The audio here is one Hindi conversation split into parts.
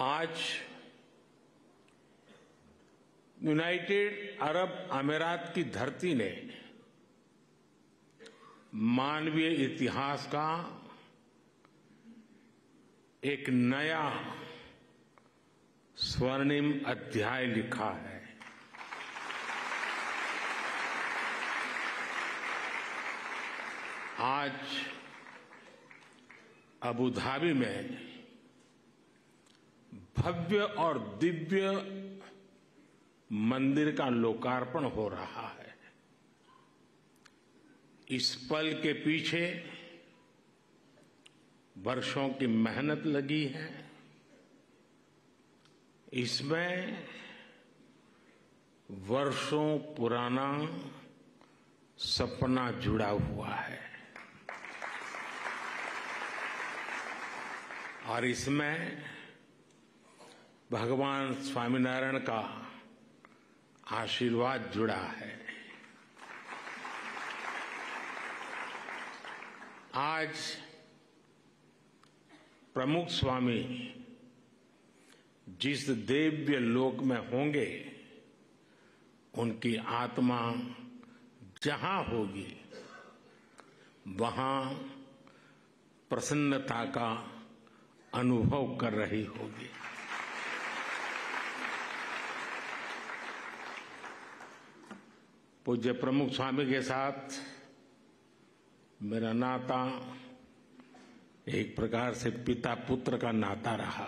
आज यूनाइटेड अरब अमीरात की धरती ने मानवीय इतिहास का एक नया स्वर्णिम अध्याय लिखा है। आज अबू धाबी में भव्य और दिव्य मंदिर का लोकार्पण हो रहा है। इस पल के पीछे वर्षों की मेहनत लगी है। इसमें वर्षों पुराना सपना जुड़ा हुआ है और इसमें भगवान स्वामीनारायण का आशीर्वाद जुड़ा है। आज प्रमुख स्वामी जिस दिव्य लोक में होंगे, उनकी आत्मा जहां होगी वहां प्रसन्नता का अनुभव कर रही होगी। पूज्य प्रमुख स्वामी के साथ मेरा नाता एक प्रकार से पिता पुत्र का नाता रहा।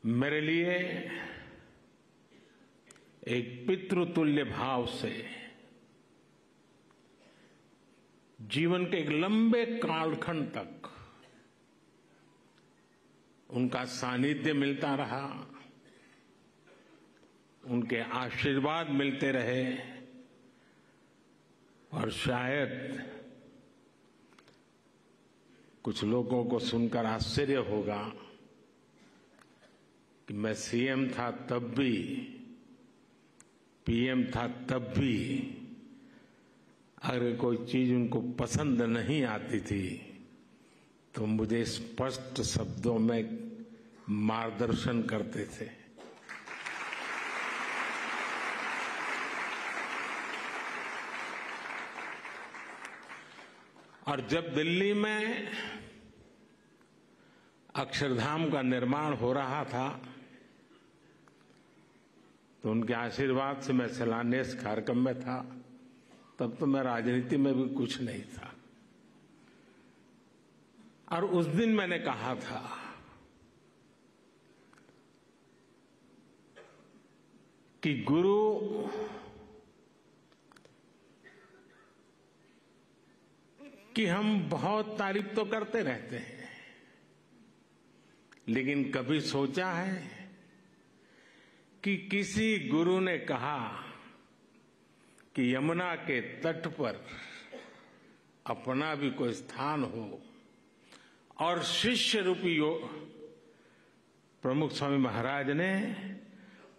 मेरे लिए एक पितृतुल्य भाव से जीवन के एक लंबे कालखंड तक उनका सानिध्य मिलता रहा, उनके आशीर्वाद मिलते रहे और शायद कुछ लोगों को सुनकर आश्चर्य होगा कि मैं सीएम था तब भी, पीएम था तब भी अगर कोई चीज उनको पसंद नहीं आती थी तो मुझे स्पष्ट शब्दों में मार्गदर्शन करते थे। और जब दिल्ली में अक्षरधाम का निर्माण हो रहा था तो उनके आशीर्वाद से मैं शिलान्यास कार्यक्रम में था। तब तो मैं राजनीति में भी कुछ नहीं था और उस दिन मैंने कहा था कि गुरु की हम बहुत तारीफ तो करते रहते हैं, लेकिन कभी सोचा है कि किसी गुरु ने कहा कि यमुना के तट पर अपना भी कोई स्थान हो और शिष्य रूपी प्रमुख स्वामी महाराज ने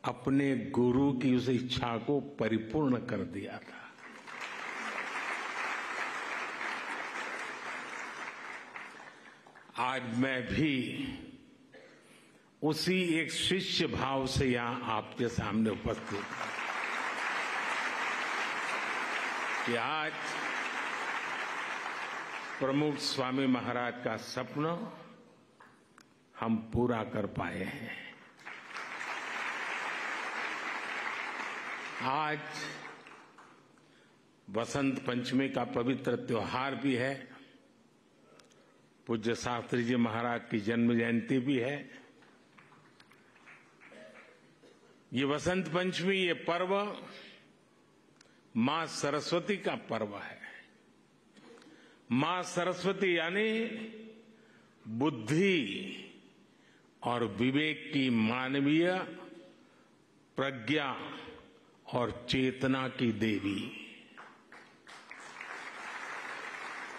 अपने गुरु की उस इच्छा को परिपूर्ण कर दिया था। आज मैं भी उसी एक शिष्य भाव से यहां आपके सामने उपस्थित हूं कि आज प्रमुख स्वामी महाराज का सपना हम पूरा कर पाए हैं। आज वसंत पंचमी का पवित्र त्योहार भी है, पूज्य शास्त्री जी महाराज की जन्म जयंती भी है। ये वसंत पंचमी, ये पर्व मां सरस्वती का पर्व है। मां सरस्वती यानी बुद्धि और विवेक की मानवीय प्रज्ञा और चेतना की देवी।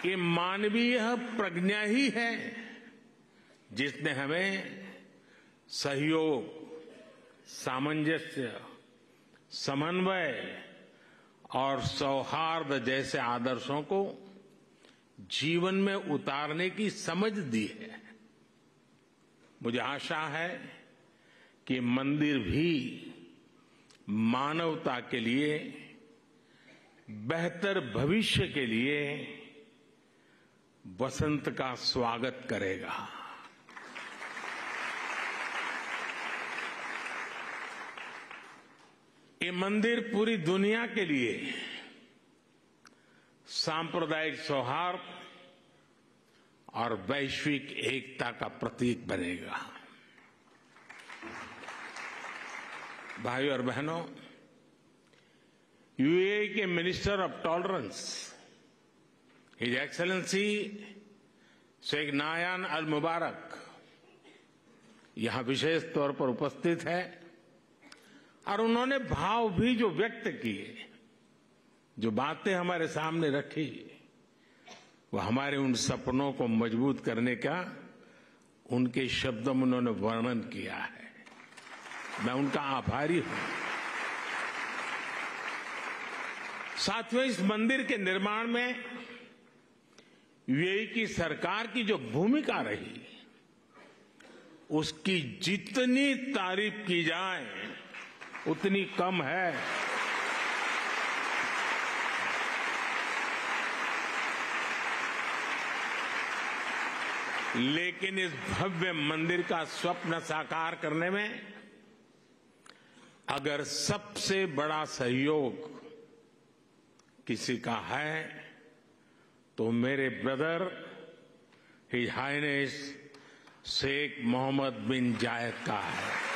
ये मानवीय प्रज्ञा ही है जिसने हमें सहयोग, सामंजस्य, समन्वय और सौहार्द जैसे आदर्शों को जीवन में उतारने की समझ दी है। मुझे आशा है कि मंदिर भी मानवता के लिए, बेहतर भविष्य के लिए वसंत का स्वागत करेगा। ये मंदिर पूरी दुनिया के लिए सांप्रदायिक सौहार्द और वैश्विक एकता का प्रतीक बनेगा। भाइयों और बहनों, यूएई के minister of tolerance his excellency Sheikh Nahyan Al Mubarak यहां विशेष तौर पर उपस्थित है और उन्होंने भाव भी जो व्यक्त किए, जो बातें हमारे सामने रखी, वो हमारे उन सपनों को मजबूत करने का उनके शब्दों में उन्होंने वर्णन किया है। मैं उनका आभारी हूं। साथियों, इस मंदिर के निर्माण में यूएई की सरकार की जो भूमिका रही, उसकी जितनी तारीफ की जाए उतनी कम है। लेकिन इस भव्य मंदिर का स्वप्न साकार करने में अगर सबसे बड़ा सहयोग किसी का है तो मेरे brother his highness Sheikh Mohammed bin Zayed का है।